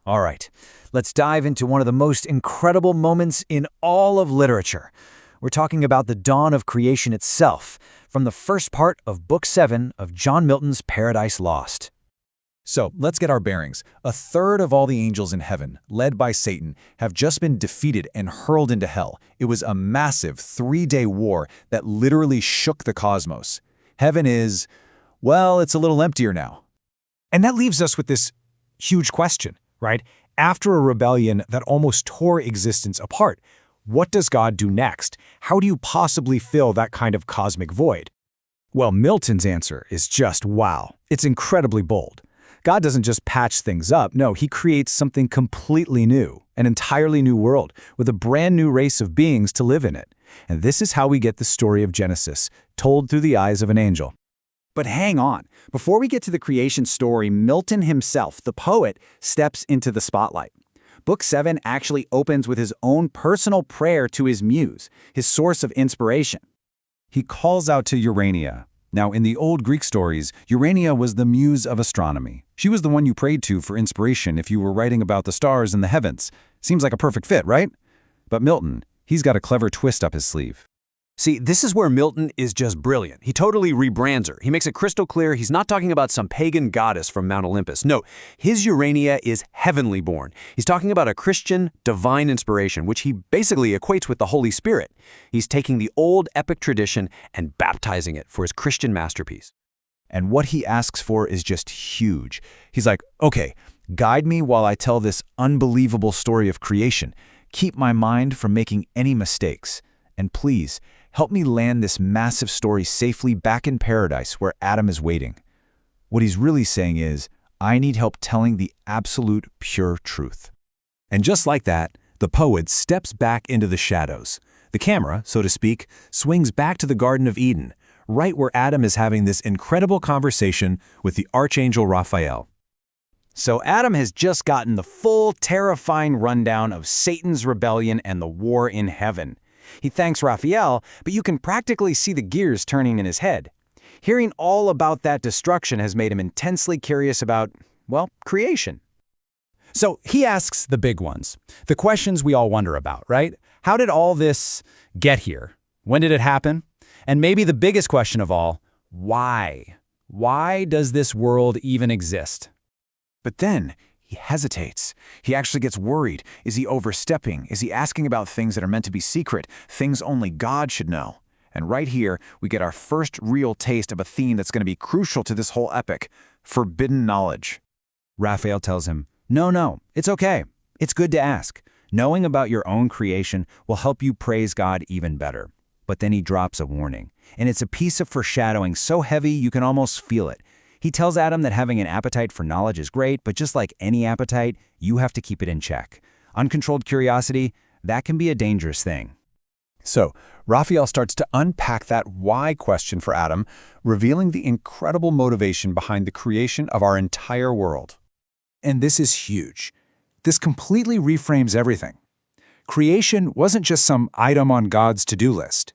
All right, let's dive into one of the most incredible moments in all of literature. We're talking about the dawn of creation itself, from the first part of Book 7 of John Milton's Paradise Lost. So, let's get our bearings. A third of all the angels in heaven, led by Satan, have just been defeated and hurled into hell. It was a massive 3-day war that literally shook the cosmos. Heaven is, well, it's a little emptier now. And that leaves us with this huge question, right? After a rebellion that almost tore existence apart, what does God do next? How do you possibly fill that kind of cosmic void? Well, Milton's answer is just wow. It's incredibly bold. God doesn't just patch things up. No, he creates something completely new, an entirely new world, with a brand new race of beings to live in it. And this is how we get the story of Genesis, told through the eyes of an angel. But hang on. Before we get to the creation story, Milton himself, the poet, steps into the spotlight. Book 7 actually opens with his own personal prayer to his muse, his source of inspiration. He calls out to Urania. Now, in the old Greek stories, Urania was the muse of astronomy. She was the one you prayed to for inspiration if you were writing about the stars in the heavens. Seems like a perfect fit, right? But Milton, he's got a clever twist up his sleeve. See, this is where Milton is just brilliant. He totally rebrands her. He makes it crystal clear he's not talking about some pagan goddess from Mount Olympus. No, his Urania is heavenly born. He's talking about a Christian divine inspiration, which he basically equates with the Holy Spirit. He's taking the old epic tradition and baptizing it for his Christian masterpiece. And what he asks for is just huge. He's like, okay, guide me while I tell this unbelievable story of creation. Keep my mind from making any mistakes. And please, help me land this massive story safely back in paradise where Adam is waiting. What he's really saying is, I need help telling the absolute pure truth. And just like that, the poet steps back into the shadows. The camera, so to speak, swings back to the Garden of Eden, right where Adam is having this incredible conversation with the Archangel Raphael. So Adam has just gotten the full, terrifying rundown of Satan's rebellion and the war in heaven. He thanks Raphael, but you can practically see the gears turning in his head. Hearing all about that destruction has made him intensely curious about, well, creation. So he asks the big ones, the questions we all wonder about, right? How did all this get here? When did it happen? And maybe the biggest question of all, why? Why does this world even exist? But then, he hesitates. He actually gets worried. Is he overstepping? Is he asking about things that are meant to be secret, things only God should know? And right here, we get our first real taste of a theme that's going to be crucial to this whole epic: forbidden knowledge. Raphael tells him, no, it's okay. It's good to ask. Knowing about your own creation will help you praise God even better. But then he drops a warning, and it's a piece of foreshadowing so heavy you can almost feel it. He tells Adam that having an appetite for knowledge is great, but just like any appetite, you have to keep it in check. Uncontrolled curiosity, that can be a dangerous thing. So, Raphael starts to unpack that why question for Adam, revealing the incredible motivation behind the creation of our entire world. And this is huge. This completely reframes everything. Creation wasn't just some item on God's to-do list.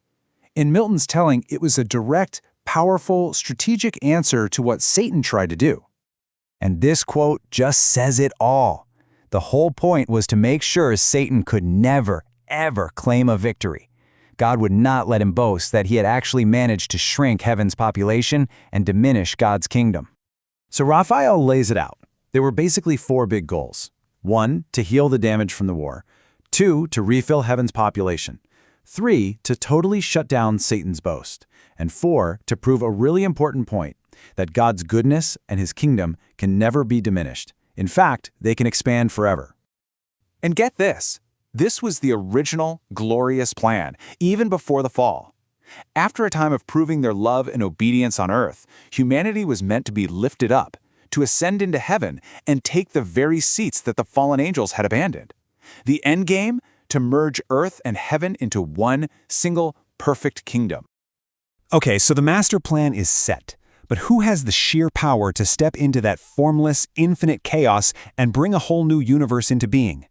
In Milton's telling, it was a direct, powerful, strategic answer to what Satan tried to do. And this quote just says it all. The whole point was to make sure Satan could never, ever claim a victory. God would not let him boast that he had actually managed to shrink heaven's population and diminish God's kingdom. So Raphael lays it out. There were basically 4 big goals. 1, to heal the damage from the war. 2, to refill heaven's population. 3, to totally shut down Satan's boast. And 4, to prove a really important point, that God's goodness and his kingdom can never be diminished. In fact, they can expand forever. And get this, this was the original, glorious plan, even before the fall. After a time of proving their love and obedience on earth, humanity was meant to be lifted up, to ascend into heaven and take the very seats that the fallen angels had abandoned. The end game? To merge earth and heaven into one single, perfect kingdom. Okay, so the master plan is set. But who has the sheer power to step into that formless, infinite chaos and bring a whole new universe into being?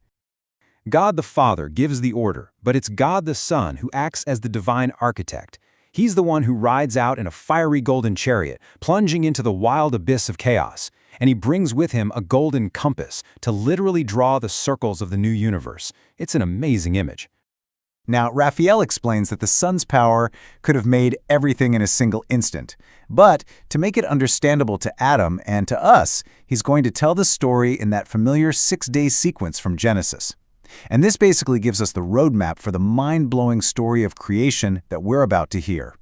God the Father gives the order, but it's God the Son who acts as the divine architect. He's the one who rides out in a fiery golden chariot, plunging into the wild abyss of chaos. And he brings with him a golden compass to literally draw the circles of the new universe. It's an amazing image. Now, Raphael explains that the sun's power could have made everything in a single instant. But to make it understandable to Adam and to us, he's going to tell the story in that familiar 6-day sequence from Genesis. And this basically gives us the roadmap for the mind-blowing story of creation that we're about to hear.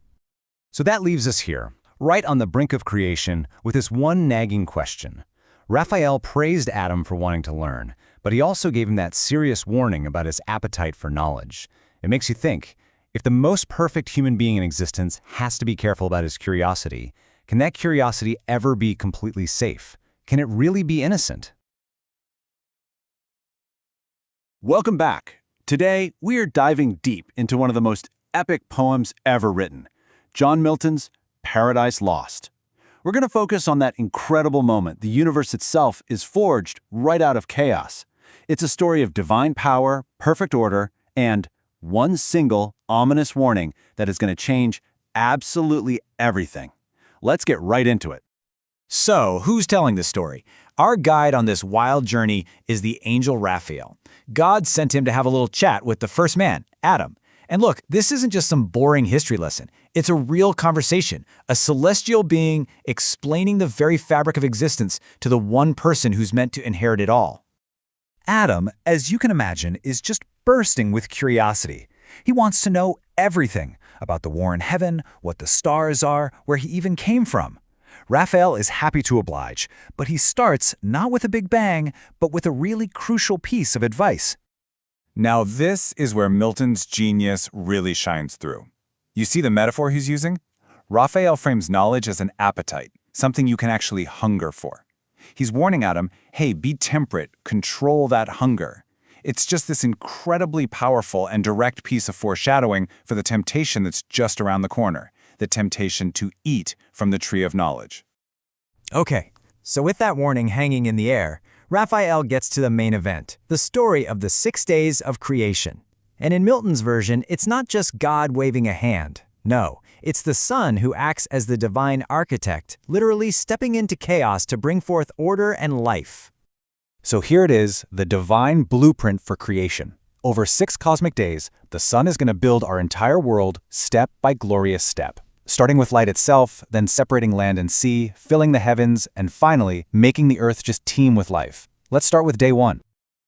So that leaves us here, right on the brink of creation, with this one nagging question. Raphael praised Adam for wanting to learn, but he also gave him that serious warning about his appetite for knowledge. It makes you think, if the most perfect human being in existence has to be careful about his curiosity, can that curiosity ever be completely safe? Can it really be innocent? Welcome back. Today, we are diving deep into one of the most epic poems ever written, John Milton's Paradise Lost. We're going to focus on that incredible moment the universe itself is forged right out of chaos. It's a story of divine power, perfect order, and one single, ominous warning that is going to change absolutely everything. Let's get right into it. So, who's telling this story? Our guide on this wild journey is the angel Raphael. God sent him to have a little chat with the first man, Adam. And look, this isn't just some boring history lesson. It's a real conversation, a celestial being explaining the very fabric of existence to the one person who's meant to inherit it all. Adam, as you can imagine, is just bursting with curiosity. He wants to know everything about the war in heaven, what the stars are, where he even came from. Raphael is happy to oblige, but he starts not with a big bang, but with a really crucial piece of advice. Now this is where Milton's genius really shines through. You see the metaphor he's using? Raphael frames knowledge as an appetite, something you can actually hunger for. He's warning Adam, hey, be temperate, control that hunger. It's just this incredibly powerful and direct piece of foreshadowing for the temptation that's just around the corner, the temptation to eat from the tree of knowledge. Okay, so with that warning hanging in the air, Raphael gets to the main event, the story of the 6 days of creation. And in Milton's version, it's not just God waving a hand. No, it's the sun who acts as the divine architect, literally stepping into chaos to bring forth order and life. So here it is, the divine blueprint for creation. Over 6 cosmic days, the sun is going to build our entire world step by glorious step. Starting with light itself, then separating land and sea, filling the heavens, and finally, making the earth just teem with life. Let's start with day 1.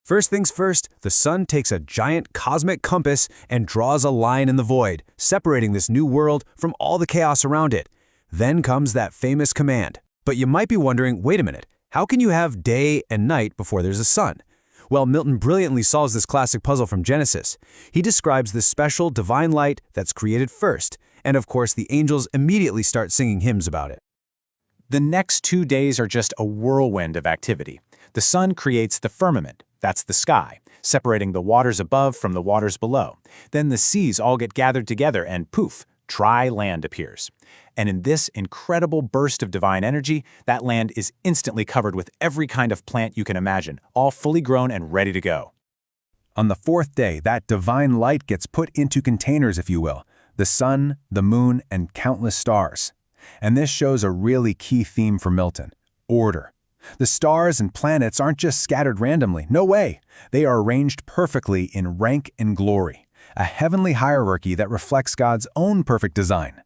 First things first, the sun takes a giant cosmic compass and draws a line in the void, separating this new world from all the chaos around it. Then comes that famous command. But you might be wondering, wait a minute, how can you have day and night before there's a sun? Well, Milton brilliantly solves this classic puzzle from Genesis. He describes the special divine light that's created first, and of course the angels immediately start singing hymns about it. The next 2 days are just a whirlwind of activity. The sun creates the firmament, that's the sky, separating the waters above from the waters below. Then the seas all get gathered together and poof, dry land appears. And in this incredible burst of divine energy, that land is instantly covered with every kind of plant you can imagine, all fully grown and ready to go. On the 4th day, that divine light gets put into containers, if you will. The sun, the moon, and countless stars. And this shows a really key theme for Milton: order. The stars and planets aren't just scattered randomly, no way. They are arranged perfectly in rank and glory, a heavenly hierarchy that reflects God's own perfect design.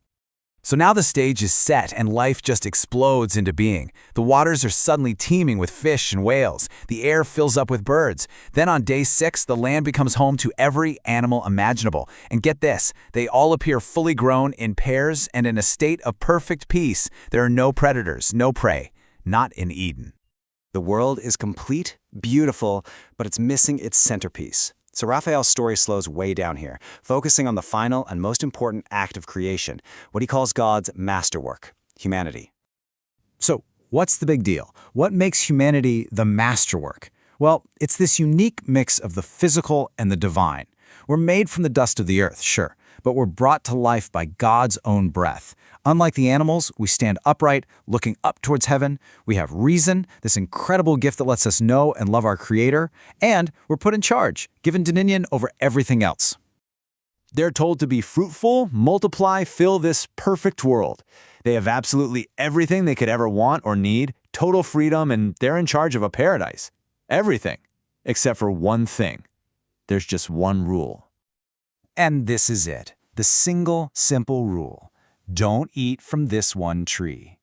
So now the stage is set and life just explodes into being. The waters are suddenly teeming with fish and whales. The air fills up with birds. Then on day 6, the land becomes home to every animal imaginable. And get this, they all appear fully grown in pairs and in a state of perfect peace. There are no predators, no prey. Not in Eden. The world is complete, beautiful, but it's missing its centerpiece. So Raphael's story slows way down here, focusing on the final and most important act of creation, what he calls God's masterwork, humanity. So, what's the big deal? What makes humanity the masterwork? Well, it's this unique mix of the physical and the divine. We're made from the dust of the earth, sure, but we're brought to life by God's own breath. Unlike the animals, we stand upright, looking up towards heaven. We have reason, this incredible gift that lets us know and love our Creator, and we're put in charge, given dominion over everything else. They're told to be fruitful, multiply, fill this perfect world. They have absolutely everything they could ever want or need, total freedom, and they're in charge of a paradise. Everything, except for one thing. There's just one rule. And this is it. The single, simple rule. Don't eat from this one tree.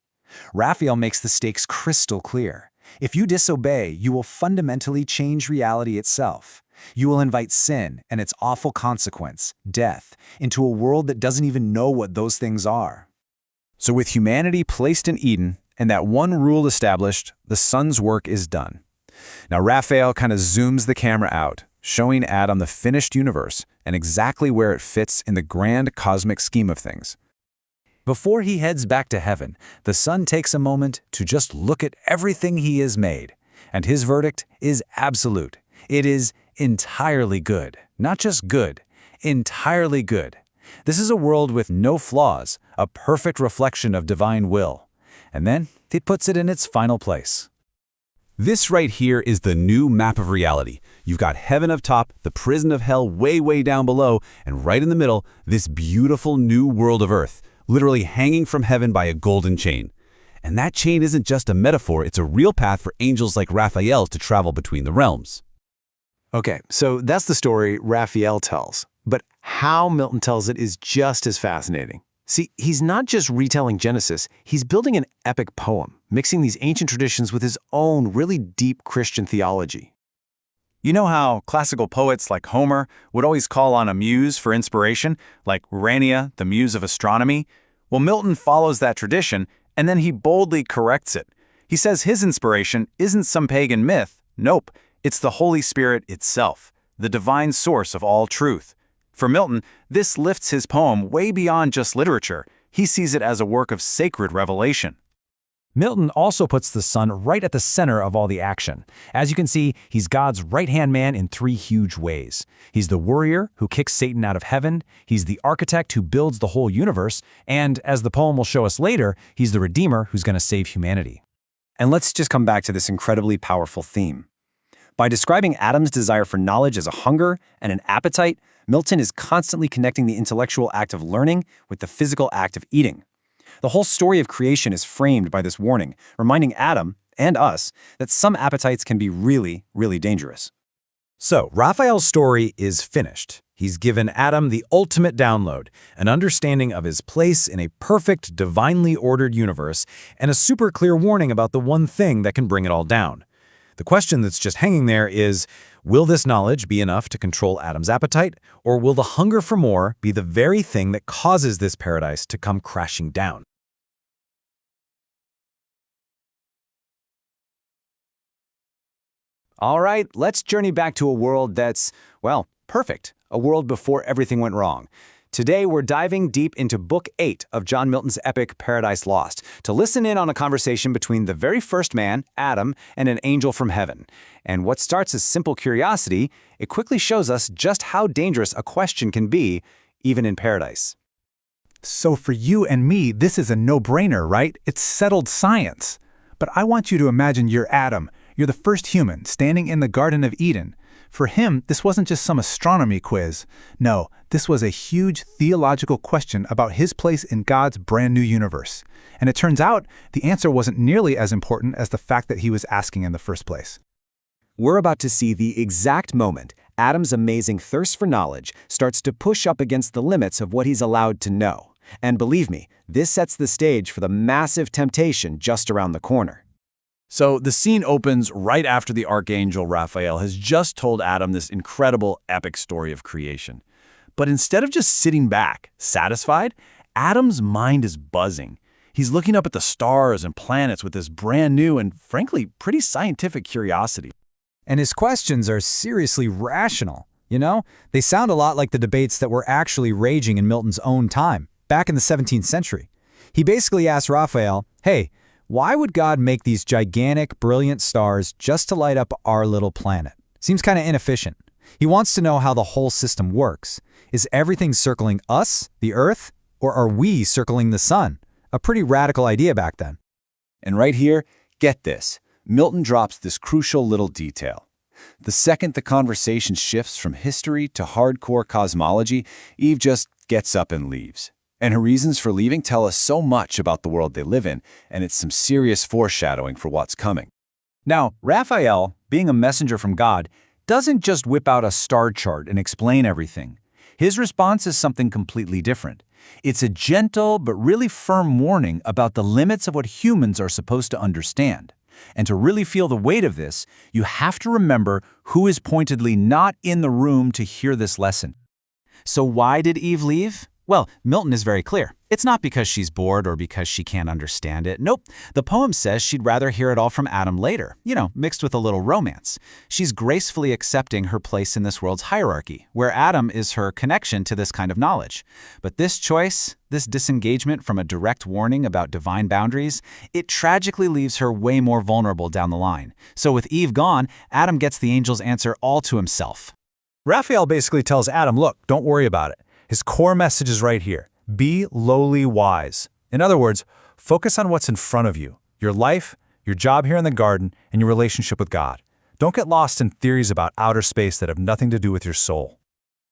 Raphael makes the stakes crystal clear. If you disobey, you will fundamentally change reality itself. You will invite sin and its awful consequence, death, into a world that doesn't even know what those things are. So with humanity placed in Eden and that one rule established, the sun's work is done. Now Raphael kind of zooms the camera out, showing Adam the finished universe and exactly where it fits in the grand cosmic scheme of things. Before he heads back to heaven, the Son takes a moment to just look at everything he has made. And his verdict is absolute. It is entirely good. Not just good, entirely good. This is a world with no flaws, a perfect reflection of divine will. And then he puts it in its final place. This right here is the new map of reality. You've got heaven up top, the prison of hell way, way down below, and right in the middle, this beautiful new world of earth, literally hanging from heaven by a golden chain. And that chain isn't just a metaphor, it's a real path for angels like Raphael to travel between the realms. Okay, so that's the story Raphael tells. But how Milton tells it is just as fascinating. See, he's not just retelling Genesis, he's building an epic poem, mixing these ancient traditions with his own really deep Christian theology. You know how classical poets like Homer would always call on a muse for inspiration, like Urania, the muse of astronomy? Well, Milton follows that tradition, and then he boldly corrects it. He says his inspiration isn't some pagan myth. Nope, it's the Holy Spirit itself, the divine source of all truth. For Milton, this lifts his poem way beyond just literature. He sees it as a work of sacred revelation. Milton also puts the sun right at the center of all the action. As you can see, he's God's right-hand man in three huge ways. He's the warrior who kicks Satan out of heaven, he's the architect who builds the whole universe, and, as the poem will show us later, he's the redeemer who's going to save humanity. And let's just come back to this incredibly powerful theme. By describing Adam's desire for knowledge as a hunger and an appetite, Milton is constantly connecting the intellectual act of learning with the physical act of eating. The whole story of creation is framed by this warning, reminding Adam, and us, that some appetites can be really, really dangerous. So, Raphael's story is finished. He's given Adam the ultimate download, an understanding of his place in a perfect, divinely ordered universe, and a super clear warning about the one thing that can bring it all down. The question that's just hanging there is, will this knowledge be enough to control Adam's appetite, or will the hunger for more be the very thing that causes this paradise to come crashing down? All right, let's journey back to a world that's, well, perfect. A world before everything went wrong. Today, we're diving deep into Book 8 of John Milton's epic Paradise Lost to listen in on a conversation between the very first man, Adam, and an angel from heaven. And what starts as simple curiosity, it quickly shows us just how dangerous a question can be, even in paradise. So for you and me, this is a no-brainer, right? It's settled science. But I want you to imagine you're Adam. You're the first human standing in the Garden of Eden. For him, this wasn't just some astronomy quiz. No, this was a huge theological question about his place in God's brand new universe. And it turns out the answer wasn't nearly as important as the fact that he was asking in the first place. We're about to see the exact moment Adam's amazing thirst for knowledge starts to push up against the limits of what he's allowed to know. And believe me, this sets the stage for the massive temptation just around the corner. So the scene opens right after the archangel Raphael has just told Adam this incredible epic story of creation. But instead of just sitting back, satisfied, Adam's mind is buzzing. He's looking up at the stars and planets with this brand new and, frankly, pretty scientific curiosity. And his questions are seriously rational. You know, they sound a lot like the debates that were actually raging in Milton's own time, back in the 17th century. He basically asked Raphael, hey, why would God make these gigantic, brilliant stars just to light up our little planet? Seems kind of inefficient. He wants to know how the whole system works. Is everything circling us, the Earth, or are we circling the sun? A pretty radical idea back then. And right here, get this. Milton drops this crucial little detail. The second the conversation shifts from history to hardcore cosmology, Eve just gets up and leaves. And her reasons for leaving tell us so much about the world they live in, and it's some serious foreshadowing for what's coming. Now, Raphael, being a messenger from God, doesn't just whip out a star chart and explain everything. His response is something completely different. It's a gentle but really firm warning about the limits of what humans are supposed to understand. And to really feel the weight of this, you have to remember who is pointedly not in the room to hear this lesson. So why did Eve leave? Well, Milton is very clear. It's not because she's bored or because she can't understand it. Nope. The poem says she'd rather hear it all from Adam later, mixed with a little romance. She's gracefully accepting her place in this world's hierarchy, where Adam is her connection to this kind of knowledge. But this choice, this disengagement from a direct warning about divine boundaries, it tragically leaves her way more vulnerable down the line. So with Eve gone, Adam gets the angel's answer all to himself. Raphael basically tells Adam, look, don't worry about it. His core message is right here. Be lowly wise. In other words, focus on what's in front of you, your life, your job here in the garden, and your relationship with God. Don't get lost in theories about outer space that have nothing to do with your soul.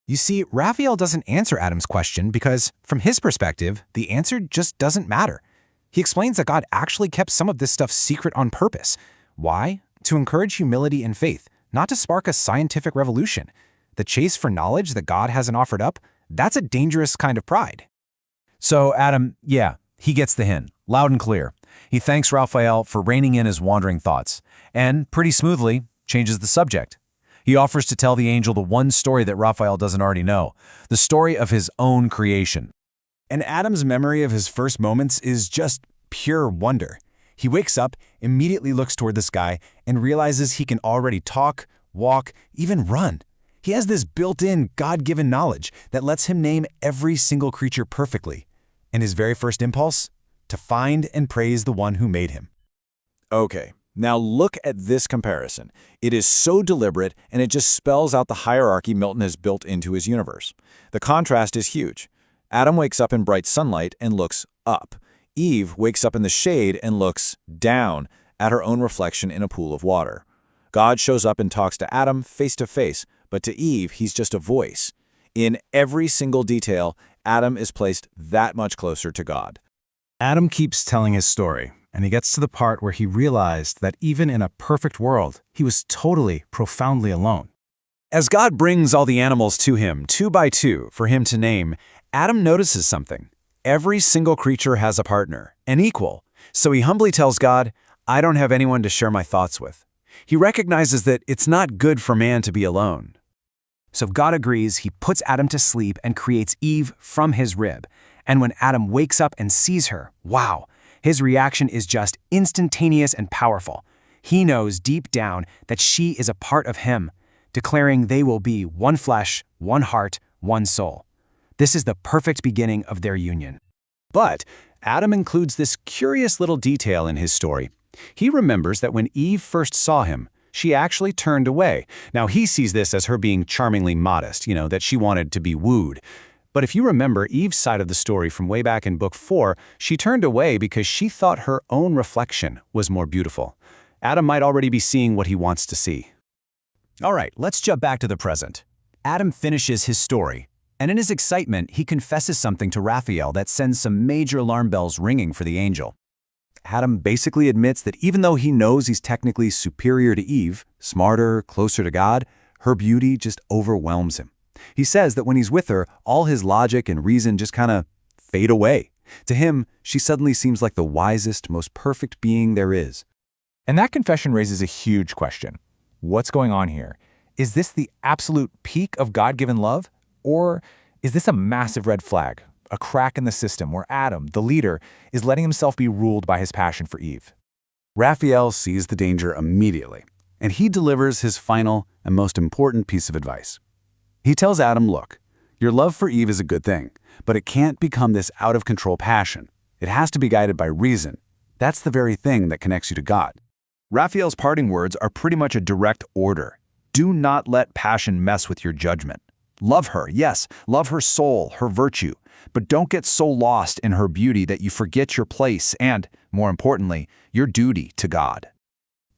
You see, Raphael doesn't answer Adam's question because, from his perspective, the answer just doesn't matter. He explains that God actually kept some of this stuff secret on purpose. Why? To encourage humility and faith, not to spark a scientific revolution. The chase for knowledge that God hasn't offered up, that's a dangerous kind of pride. So Adam, he gets the hint, loud and clear. He thanks Raphael for reining in his wandering thoughts, and pretty smoothly changes the subject. He offers to tell the angel the one story that Raphael doesn't already know, the story of his own creation. And Adam's memory of his first moments is just pure wonder. He wakes up, immediately looks toward the sky, and realizes he can already talk, walk, even run. He has this built-in, God-given knowledge that lets him name every single creature perfectly. And his very first impulse? To find and praise the one who made him. Okay, now look at this comparison. It is so deliberate, and it just spells out the hierarchy Milton has built into his universe. The contrast is huge. Adam wakes up in bright sunlight and looks up. Eve wakes up in the shade and looks down at her own reflection in a pool of water. God shows up and talks to Adam face to face, but to Eve, he's just a voice. In every single detail, Adam is placed that much closer to God. Adam keeps telling his story, and he gets to the part where he realized that even in a perfect world, he was totally, profoundly alone. As God brings all the animals to him, 2 by 2, for him to name, Adam notices something. Every single creature has a partner, an equal. So he humbly tells God, I don't have anyone to share my thoughts with. He recognizes that it's not good for man to be alone. So God agrees, he puts Adam to sleep and creates Eve from his rib. And when Adam wakes up and sees her, wow, his reaction is just instantaneous and powerful. He knows deep down that she is a part of him, declaring they will be one flesh, one heart, one soul. This is the perfect beginning of their union. But Adam includes this curious little detail in his story. He remembers that when Eve first saw him, she actually turned away. Now, he sees this as her being charmingly modest, that she wanted to be wooed. But if you remember Eve's side of the story from way back in Book 4, she turned away because she thought her own reflection was more beautiful. Adam might already be seeing what he wants to see. All right, let's jump back to the present. Adam finishes his story, and in his excitement, he confesses something to Raphael that sends some major alarm bells ringing for the angel. Adam basically admits that even though he knows he's technically superior to Eve, smarter, closer to God, her beauty just overwhelms him. He says that when he's with her, all his logic and reason just kind of fade away. To him, she suddenly seems like the wisest, most perfect being there is. And that confession raises a huge question. What's going on here? Is this the absolute peak of God-given love? Or is this a massive red flag? A crack in the system where Adam, the leader, is letting himself be ruled by his passion for Eve? Raphael sees the danger immediately, and he delivers his final and most important piece of advice. He tells Adam, look, your love for Eve is a good thing, but it can't become this out-of-control passion. It has to be guided by reason. That's the very thing that connects you to God. Raphael's parting words are pretty much a direct order. Do not let passion mess with your judgment. Love her, yes, love her soul, her virtue, but don't get so lost in her beauty that you forget your place and, more importantly, your duty to God.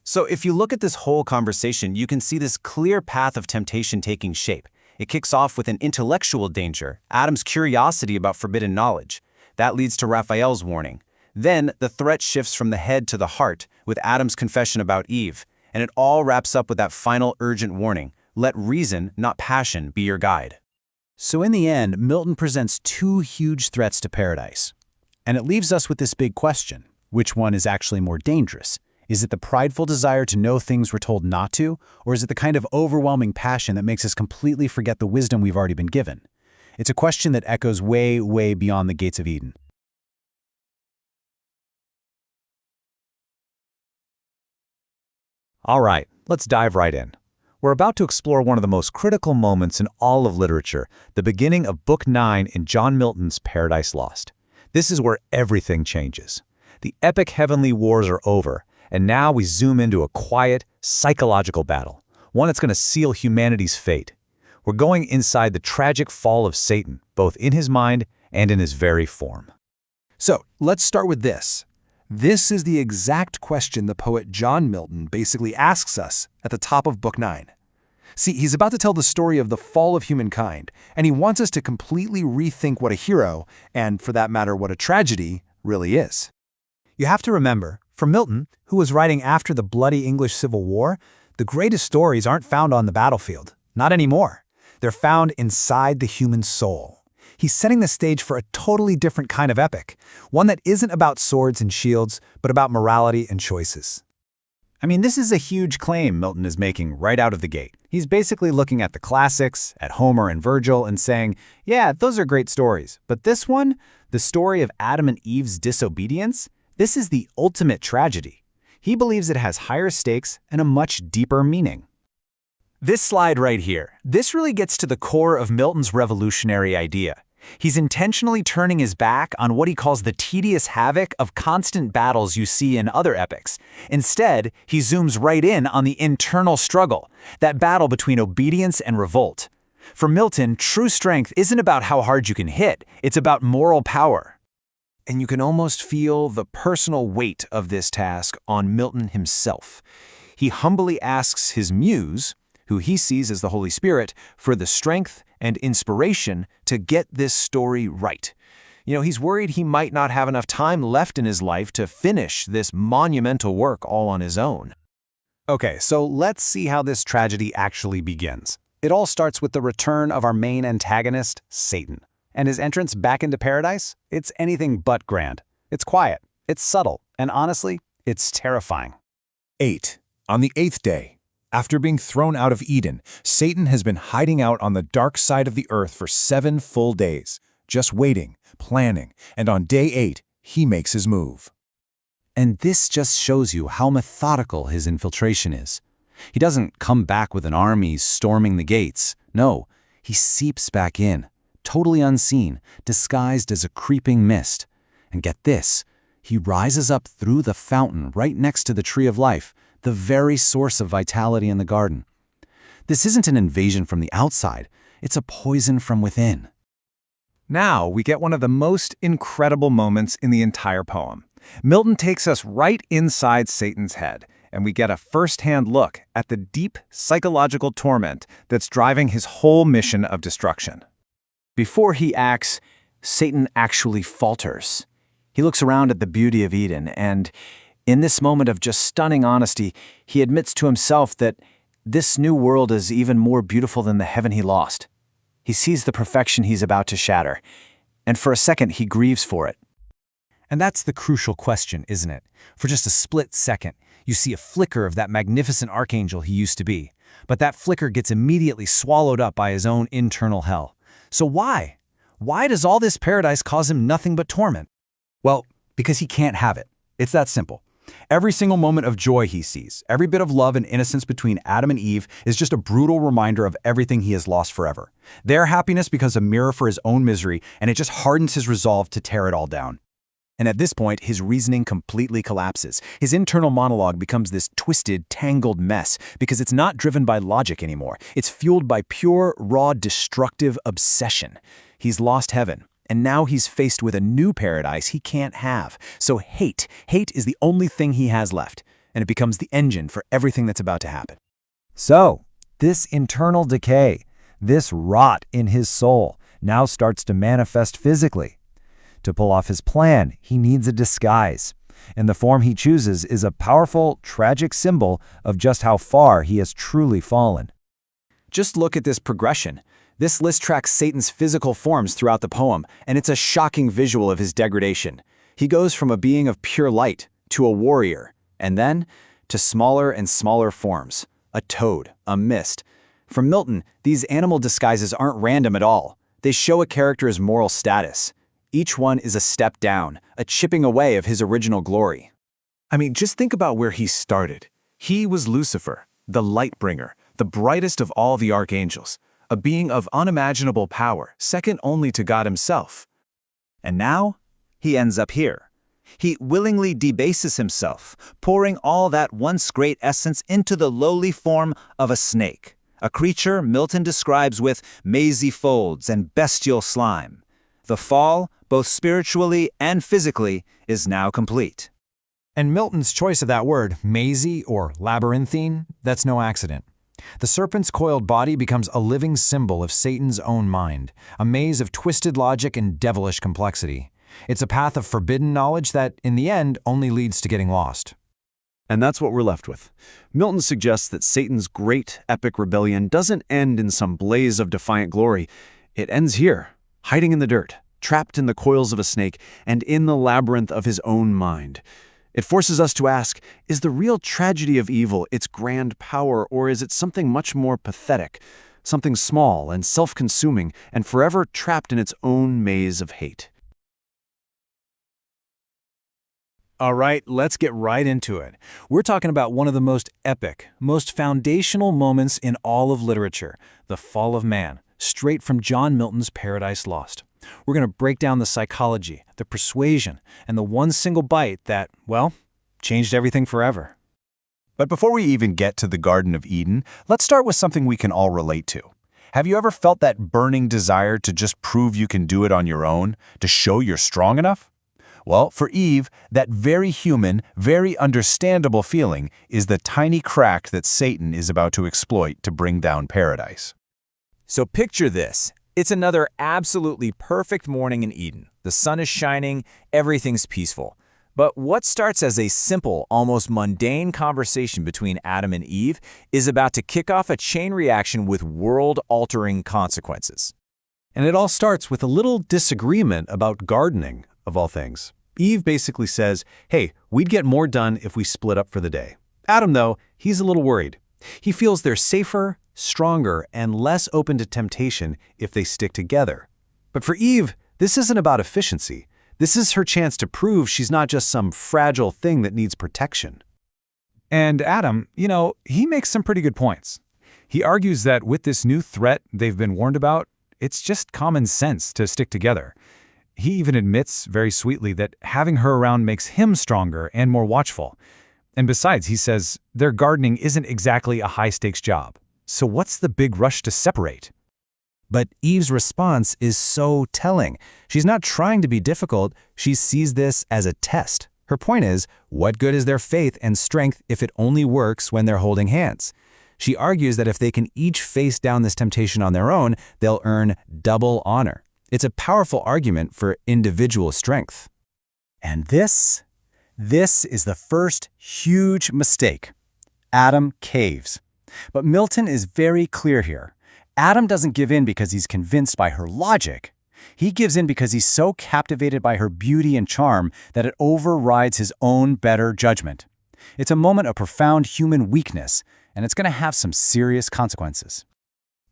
So if you look at this whole conversation, you can see this clear path of temptation taking shape. It kicks off with an intellectual danger, Adam's curiosity about forbidden knowledge. That leads to Raphael's warning. Then the threat shifts from the head to the heart with Adam's confession about Eve, and it all wraps up with that final urgent warning. Let reason, not passion, be your guide. So in the end, Milton presents two huge threats to paradise. And it leaves us with this big question. Which one is actually more dangerous? Is it the prideful desire to know things we're told not to, or is it the kind of overwhelming passion that makes us completely forget the wisdom we've already been given? It's a question that echoes way, way beyond the gates of Eden. All right, let's dive right in. We're about to explore one of the most critical moments in all of literature, the beginning of Book 9 in John Milton's Paradise Lost. This is where everything changes. The epic heavenly wars are over, and now we zoom into a quiet, psychological battle, one that's going to seal humanity's fate. We're going inside the tragic fall of Satan, both in his mind and in his very form. So, let's start with this. This is the exact question the poet John Milton basically asks us at the top of Book 9. See, he's about to tell the story of the fall of humankind, and he wants us to completely rethink what a hero, and for that matter what a tragedy, really is. You have to remember, for Milton, who was writing after the bloody English Civil War, the greatest stories aren't found on the battlefield. Not anymore. They're found inside the human soul. He's setting the stage for a totally different kind of epic, one that isn't about swords and shields, but about morality and choices. I mean, this is a huge claim Milton is making right out of the gate. He's basically looking at the classics, at Homer and Virgil, and saying, yeah, those are great stories, but this one, the story of Adam and Eve's disobedience, this is the ultimate tragedy. He believes it has higher stakes and a much deeper meaning. This slide right here, this really gets to the core of Milton's revolutionary idea. He's intentionally turning his back on what he calls the tedious havoc of constant battles you see in other epics. Instead, he zooms right in on the internal struggle, that battle between obedience and revolt. For Milton, true strength isn't about how hard you can hit, it's about moral power. And you can almost feel the personal weight of this task on Milton himself. He humbly asks his muse, who he sees as the Holy Spirit, for the strength and inspiration to get this story right. You know, he's worried he might not have enough time left in his life to finish this monumental work all on his own. Okay, so let's see how this tragedy actually begins. It all starts with the return of our main antagonist, Satan. And his entrance back into paradise? It's anything but grand. It's quiet, it's subtle, and honestly, it's terrifying. 8. On the 8th day, after being thrown out of Eden, Satan has been hiding out on the dark side of the earth for 7 full days, just waiting, planning, and on day 8, he makes his move. And this just shows you how methodical his infiltration is. He doesn't come back with an army storming the gates. No, he seeps back in, totally unseen, disguised as a creeping mist. And get this, he rises up through the fountain right next to the tree of life, the very source of vitality in the garden. This isn't an invasion from the outside, it's a poison from within. Now we get one of the most incredible moments in the entire poem. Milton takes us right inside Satan's head, and we get a first-hand look at the deep psychological torment that's driving his whole mission of destruction. Before he acts, Satan actually falters. He looks around at the beauty of Eden, and in this moment of just stunning honesty, he admits to himself that this new world is even more beautiful than the heaven he lost. He sees the perfection he's about to shatter, and for a second he grieves for it. And that's the crucial question, isn't it? For just a split second, you see a flicker of that magnificent archangel he used to be, but that flicker gets immediately swallowed up by his own internal hell. So why? Why does all this paradise cause him nothing but torment? Well, because he can't have it. It's that simple. Every single moment of joy he sees, every bit of love and innocence between Adam and Eve is just a brutal reminder of everything he has lost forever. Their happiness becomes a mirror for his own misery, and it just hardens his resolve to tear it all down. And at this point, his reasoning completely collapses. His internal monologue becomes this twisted, tangled mess because it's not driven by logic anymore. It's fueled by pure, raw, destructive obsession. He's lost heaven. And now he's faced with a new paradise he can't have. So hate is the only thing he has left, and it becomes the engine for everything that's about to happen. So, this internal decay, this rot in his soul, now starts to manifest physically. To pull off his plan, he needs a disguise. And the form he chooses is a powerful, tragic symbol of just how far he has truly fallen. Just look at this progression. This list tracks Satan's physical forms throughout the poem, and it's a shocking visual of his degradation. He goes from a being of pure light to a warrior, and then to smaller and smaller forms. A toad, a mist. For Milton, these animal disguises aren't random at all. They show a character's moral status. Each one is a step down, a chipping away of his original glory. I mean, just think about where he started. He was Lucifer, the light bringer, the brightest of all the archangels, a being of unimaginable power, second only to God himself. And now, he ends up here. He willingly debases himself, pouring all that once great essence into the lowly form of a snake, a creature Milton describes with mazy folds and bestial slime. The fall, both spiritually and physically, is now complete. And Milton's choice of that word, mazy or labyrinthine, that's no accident. The serpent's coiled body becomes a living symbol of Satan's own mind, a maze of twisted logic and devilish complexity. It's a path of forbidden knowledge that, in the end, only leads to getting lost. And that's what we're left with. Milton suggests that Satan's great epic rebellion doesn't end in some blaze of defiant glory. It ends here, hiding in the dirt, trapped in the coils of a snake, and in the labyrinth of his own mind. It forces us to ask, is the real tragedy of evil its grand power, or is it something much more pathetic, something small and self-consuming, and forever trapped in its own maze of hate? All right, let's get right into it. We're talking about one of the most epic, most foundational moments in all of literature, the fall of man, straight from John Milton's Paradise Lost. We're going to break down the psychology, the persuasion, and the one single bite that, well, changed everything forever. But before we even get to the Garden of Eden, let's start with something we can all relate to. Have you ever felt that burning desire to just prove you can do it on your own, to show you're strong enough? Well, for Eve, that very human, very understandable feeling is the tiny crack that Satan is about to exploit to bring down paradise. So picture this. It's another absolutely perfect morning in Eden. The sun is shining, everything's peaceful. But what starts as a simple, almost mundane conversation between Adam and Eve is about to kick off a chain reaction with world-altering consequences. And it all starts with a little disagreement about gardening, of all things. Eve basically says, hey, we'd get more done if we split up for the day. Adam, though, he's a little worried. He feels they're safer, stronger, and less open to temptation if they stick together. But for Eve, this isn't about efficiency. This is her chance to prove she's not just some fragile thing that needs protection. And Adam, he makes some pretty good points. He argues that with this new threat they've been warned about, it's just common sense to stick together. He even admits, very sweetly, that having her around makes him stronger and more watchful. And besides, he says, their gardening isn't exactly a high-stakes job. So what's the big rush to separate? But Eve's response is so telling. She's not trying to be difficult, she sees this as a test. Her point is, what good is their faith and strength if it only works when they're holding hands? She argues that if they can each face down this temptation on their own, they'll earn double honor. It's a powerful argument for individual strength. And this is the first huge mistake. Adam caves. But Milton is very clear here. Adam doesn't give in because he's convinced by her logic. He gives in because he's so captivated by her beauty and charm that it overrides his own better judgment. It's a moment of profound human weakness, and it's going to have some serious consequences.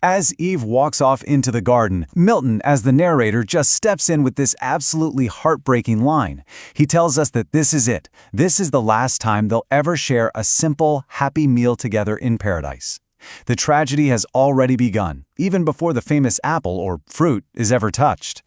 As Eve walks off into the garden, Milton, as the narrator, just steps in with this absolutely heartbreaking line. He tells us that this is it. This is the last time they'll ever share a simple, happy meal together in paradise. The tragedy has already begun, even before the famous apple or fruit is ever touched.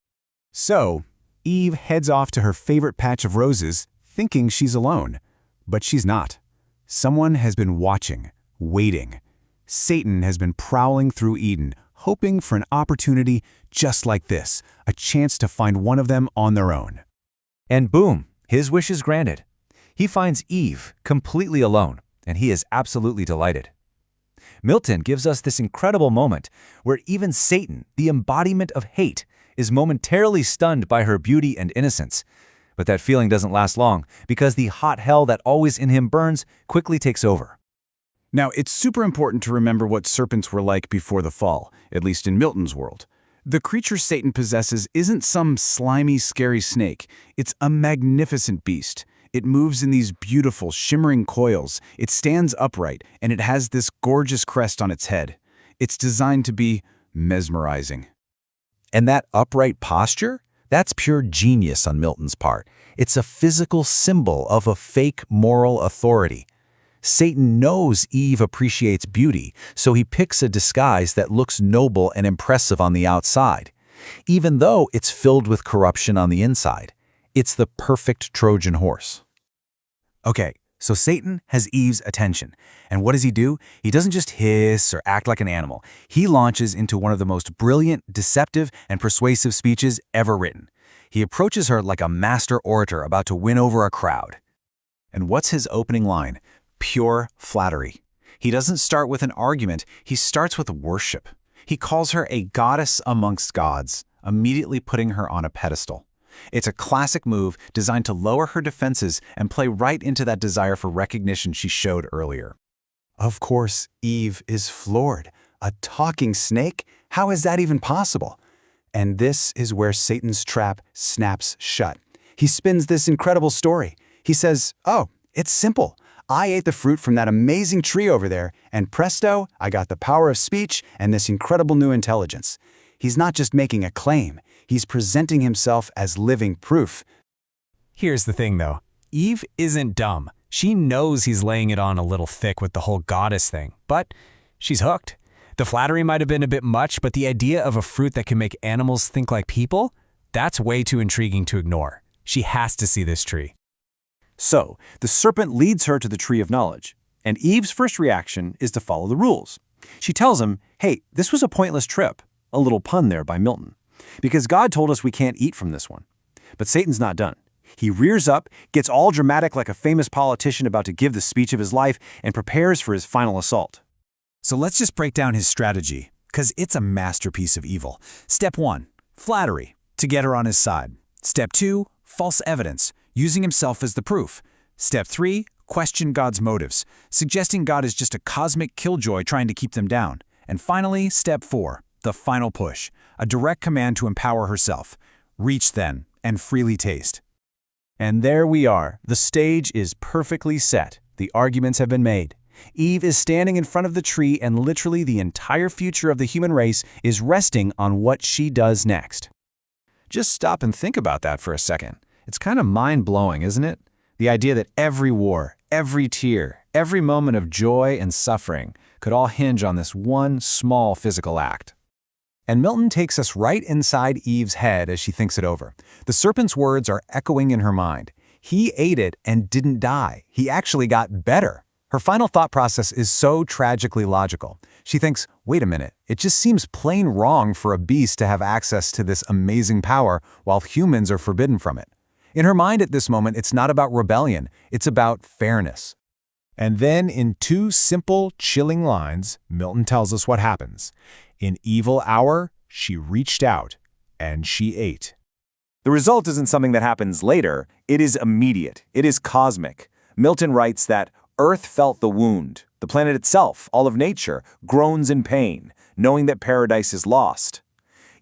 So, Eve heads off to her favorite patch of roses, thinking she's alone. But she's not. Someone has been watching, waiting. Satan has been prowling through Eden, hoping for an opportunity just like this, a chance to find one of them on their own. And boom, his wish is granted. He finds Eve completely alone, and he is absolutely delighted. Milton gives us this incredible moment where even Satan, the embodiment of hate, is momentarily stunned by her beauty and innocence. But that feeling doesn't last long, because the hot hell that always in him burns quickly takes over. Now, it's super important to remember what serpents were like before the fall, at least in Milton's world. The creature Satan possesses isn't some slimy, scary snake. It's a magnificent beast. It moves in these beautiful, shimmering coils. It stands upright, and it has this gorgeous crest on its head. It's designed to be mesmerizing. And that upright posture? That's pure genius on Milton's part. It's a physical symbol of a fake moral authority. Satan knows Eve appreciates beauty, so he picks a disguise that looks noble and impressive on the outside, even though it's filled with corruption on the inside. It's the perfect Trojan horse. Okay, so Satan has Eve's attention. And what does he do? He doesn't just hiss or act like an animal. He launches into one of the most brilliant, deceptive, and persuasive speeches ever written. He approaches her like a master orator about to win over a crowd. And what's his opening line? Pure flattery. He doesn't start with an argument, he starts with worship. He calls her a goddess amongst gods, immediately putting her on a pedestal. It's a classic move designed to lower her defenses and play right into that desire for recognition she showed earlier. Of course, Eve is floored. A talking snake? How is that even possible? And this is where Satan's trap snaps shut. He spins this incredible story. He says, "Oh, it's simple. I ate the fruit from that amazing tree over there, and presto, I got the power of speech and this incredible new intelligence." He's not just making a claim, he's presenting himself as living proof. Here's the thing, though. Eve isn't dumb. She knows he's laying it on a little thick with the whole goddess thing, but she's hooked. The flattery might have been a bit much, but the idea of a fruit that can make animals think like people, that's way too intriguing to ignore. She has to see this tree. So, the serpent leads her to the tree of knowledge, and Eve's first reaction is to follow the rules. She tells him, hey, this was a pointless trip. A little pun there by Milton. Because God told us we can't eat from this one. But Satan's not done. He rears up, gets all dramatic like a famous politician about to give the speech of his life, and prepares for his final assault. So let's just break down his strategy, because it's a masterpiece of evil. Step 1, flattery, to get her on his side. Step 2, false evidence, using himself as the proof. Step 3, question God's motives, suggesting God is just a cosmic killjoy trying to keep them down. And finally, step 4, the final push, a direct command to empower herself. Reach then, and freely taste. And there we are. The stage is perfectly set. The arguments have been made. Eve is standing in front of the tree, and literally the entire future of the human race is resting on what she does next. Just stop and think about that for a second. It's kind of mind-blowing, isn't it? The idea that every war, every tear, every moment of joy and suffering could all hinge on this one small physical act. And Milton takes us right inside Eve's head as she thinks it over. The serpent's words are echoing in her mind. He ate it and didn't die. He actually got better. Her final thought process is so tragically logical. She thinks, wait a minute, it just seems plain wrong for a beast to have access to this amazing power while humans are forbidden from it. In her mind at this moment, it's not about rebellion, it's about fairness. And then in 2 simple, chilling lines, Milton tells us what happens. In evil hour, she reached out, and she ate. The result isn't something that happens later. It is immediate. It is cosmic. Milton writes that Earth felt the wound. The planet itself, all of nature, groans in pain, knowing that paradise is lost.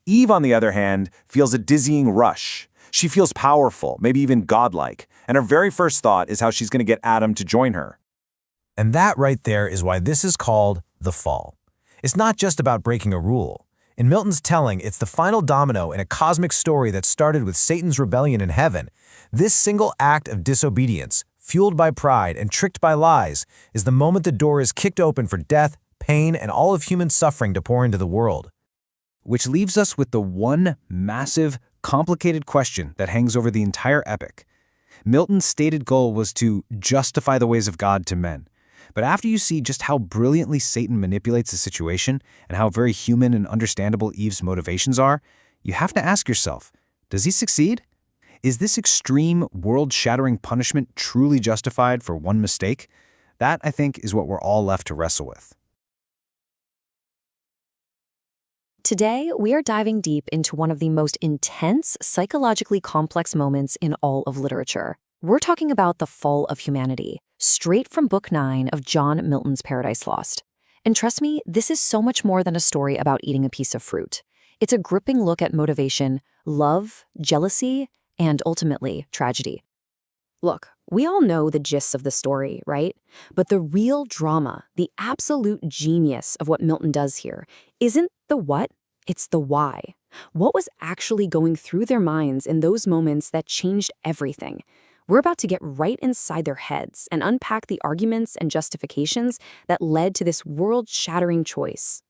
Eve, on the other hand, feels a dizzying rush. She feels powerful, maybe even godlike, and her very first thought is how she's going to get Adam to join her. And that right there is why this is called the fall. It's not just about breaking a rule. In Milton's telling, it's the final domino in a cosmic story that started with Satan's rebellion in heaven. This single act of disobedience, fueled by pride and tricked by lies, is the moment the door is kicked open for death, pain, and all of human suffering to pour into the world. Which leaves us with the one massive, complicated question that hangs over the entire epic. Milton's stated goal was to justify the ways of God to men. But after you see just how brilliantly Satan manipulates the situation and how very human and understandable Eve's motivations are, you have to ask yourself, does he succeed? Is this extreme, world-shattering punishment truly justified for one mistake? That, I think, is what we're all left to wrestle with. Today, we are diving deep into one of the most intense, psychologically complex moments in all of literature. We're talking about the fall of humanity, straight from Book 9 of John Milton's Paradise Lost. And trust me, this is so much more than a story about eating a piece of fruit. It's a gripping look at motivation, love, jealousy, and ultimately, tragedy. Look, we all know the gist of the story, right? But the real drama, the absolute genius of what Milton does here, isn't the what, it's the why. What was actually going through their minds in those moments that changed everything? We're about to get right inside their heads and unpack the arguments and justifications that led to this world-shattering choice.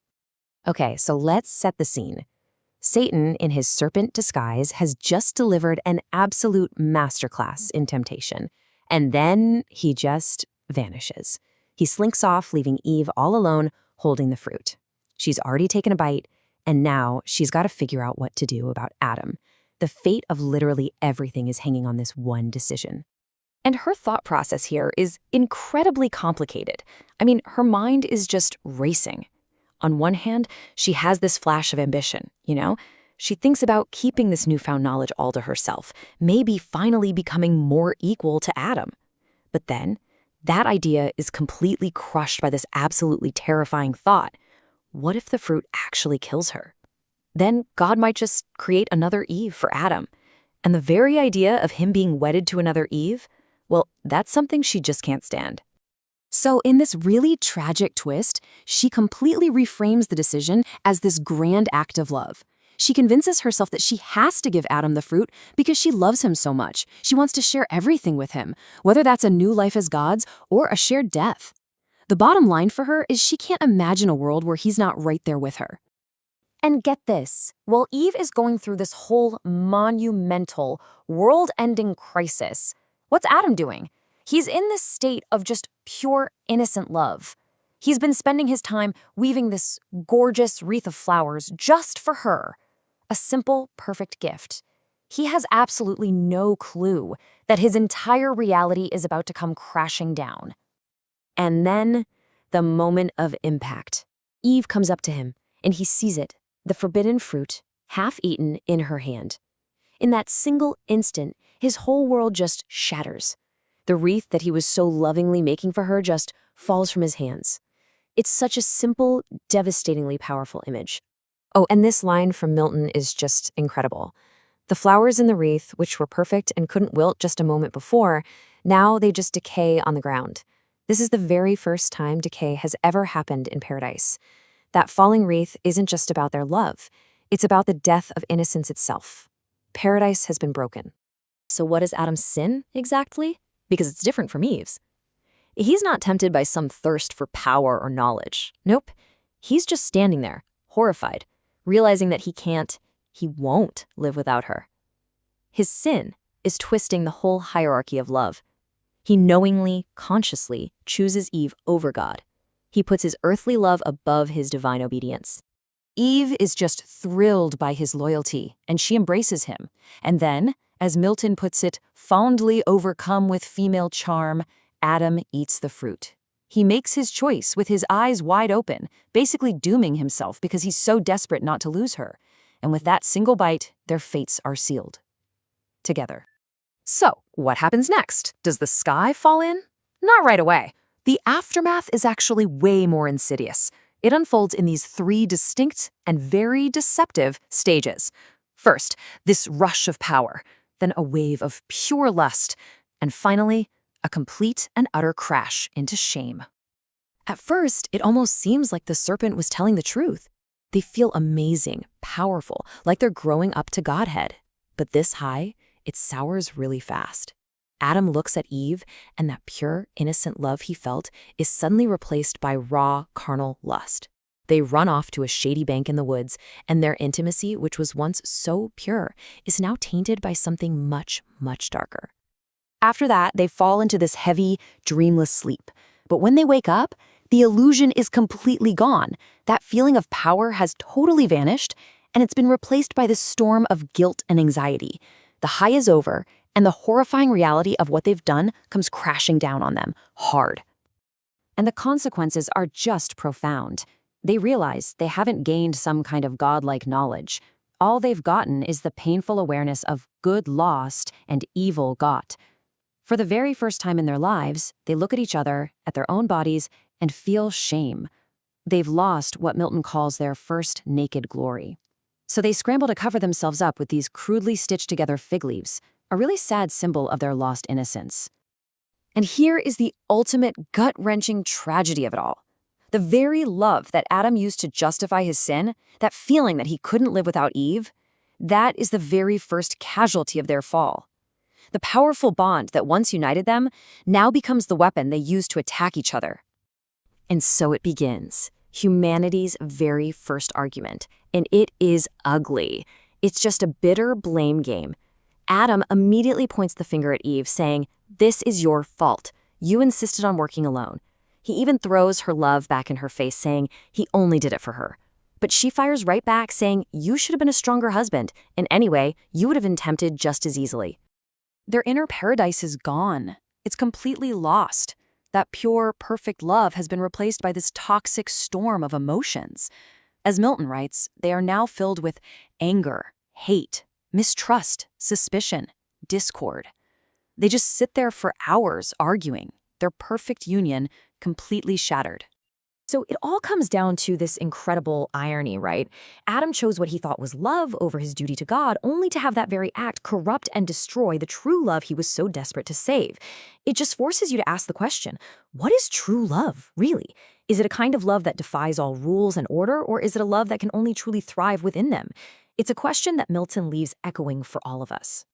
Okay, so let's set the scene. Satan, in his serpent disguise, has just delivered an absolute masterclass in temptation. And then he just vanishes. He slinks off, leaving Eve all alone, holding the fruit. She's already taken a bite, and now she's got to figure out what to do about Adam. The fate of literally everything is hanging on this one decision. And her thought process here is incredibly complicated. I mean, her mind is just racing. On one hand, she has this flash of ambition, She thinks about keeping this newfound knowledge all to herself, maybe finally becoming more equal to Adam. But then, that idea is completely crushed by this absolutely terrifying thought. What if the fruit actually kills her? Then God might just create another Eve for Adam. And the very idea of him being wedded to another Eve, well, that's something she just can't stand. So in this really tragic twist, she completely reframes the decision as this grand act of love. She convinces herself that she has to give Adam the fruit because she loves him so much. She wants to share everything with him, whether that's a new life as God's or a shared death. The bottom line for her is she can't imagine a world where he's not right there with her. And get this, while Eve is going through this whole monumental, world-ending crisis, what's Adam doing? He's in this state of just pure, innocent love. He's been spending his time weaving this gorgeous wreath of flowers just for her. A simple, perfect gift. He has absolutely no clue that his entire reality is about to come crashing down. And then, the moment of impact. Eve comes up to him, and he sees it, the forbidden fruit, half eaten, in her hand. In that single instant, his whole world just shatters. The wreath that he was so lovingly making for her just falls from his hands. It's such a simple, devastatingly powerful image. Oh, and this line from Milton is just incredible. The flowers in the wreath, which were perfect and couldn't wilt just a moment before, now they just decay on the ground. This is the very first time decay has ever happened in paradise. That falling wreath isn't just about their love. It's about the death of innocence itself. Paradise has been broken. So what is Adam's sin, exactly? Because it's different from Eve's. He's not tempted by some thirst for power or knowledge. Nope. He's just standing there, horrified, realizing that he won't live without her. His sin is twisting the whole hierarchy of love. He knowingly, consciously chooses Eve over God. He puts his earthly love above his divine obedience. Eve is just thrilled by his loyalty, and she embraces him. And then, as Milton puts it, fondly overcome with female charm, Adam eats the fruit. He makes his choice with his eyes wide open, basically dooming himself because he's so desperate not to lose her. And with that single bite, their fates are sealed. Together. So, what happens next? Does the sky fall in? Not right away. The aftermath is actually way more insidious. It unfolds in these 3 distinct and very deceptive stages. First, this rush of power, then a wave of pure lust, and finally, a complete and utter crash into shame. At first, it almost seems like the serpent was telling the truth. They feel amazing, powerful, like they're growing up to godhead. But this high, it sours really fast. Adam looks at Eve, and that pure, innocent love he felt is suddenly replaced by raw, carnal lust. They run off to a shady bank in the woods, and their intimacy, which was once so pure, is now tainted by something much, much darker. After that, they fall into this heavy, dreamless sleep. But when they wake up, the illusion is completely gone. That feeling of power has totally vanished, and it's been replaced by this storm of guilt and anxiety. The high is over, and the horrifying reality of what they've done comes crashing down on them, hard. And the consequences are just profound. They realize they haven't gained some kind of godlike knowledge. All they've gotten is the painful awareness of good lost and evil got. For the very first time in their lives, they look at each other, at their own bodies, and feel shame. They've lost what Milton calls their first naked glory. So they scramble to cover themselves up with these crudely stitched together fig leaves, a really sad symbol of their lost innocence. And here is the ultimate gut-wrenching tragedy of it all. The very love that Adam used to justify his sin, that feeling that he couldn't live without Eve, that is the very first casualty of their fall. The powerful bond that once united them now becomes the weapon they use to attack each other. And so it begins, humanity's very first argument, and it is ugly. It's just a bitter blame game. Adam immediately points the finger at Eve, saying, "This is your fault. You insisted on working alone." He even throws her love back in her face, saying he only did it for her. But she fires right back, saying, "You should have been a stronger husband, and anyway, you would have been tempted just as easily." Their inner paradise is gone. It's completely lost. That pure, perfect love has been replaced by this toxic storm of emotions. As Milton writes, they are now filled with anger, hate, mistrust, suspicion, discord. They just sit there for hours arguing, their perfect union completely shattered. So it all comes down to this incredible irony, right? Adam chose what he thought was love over his duty to God, only to have that very act corrupt and destroy the true love he was so desperate to save. It just forces you to ask the question, what is true love, really? Is it a kind of love that defies all rules and order, or is it a love that can only truly thrive within them? It's a question that Milton leaves echoing for all of us.